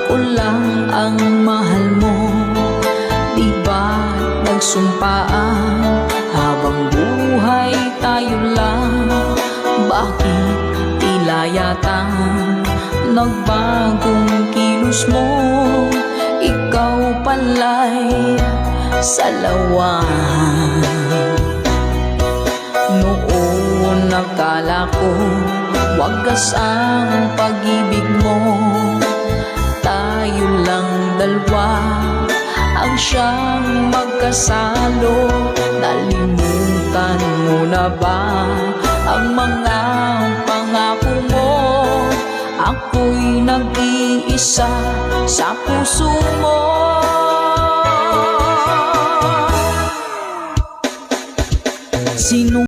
ako lang ang mahal mo. Di ba nagsumpaan habang buhay tayo lang? Bakit tila yata nagbagong kilos mo? Ikaw pala'y salawan. Noon nakala ko wagas ang pag-ibig mo. Tayo lang dalawa ang siyang magkasalo. Nalimutan mo na ba ang mga pangako mo? Ako'y nag-iisa sa puso mo. Sino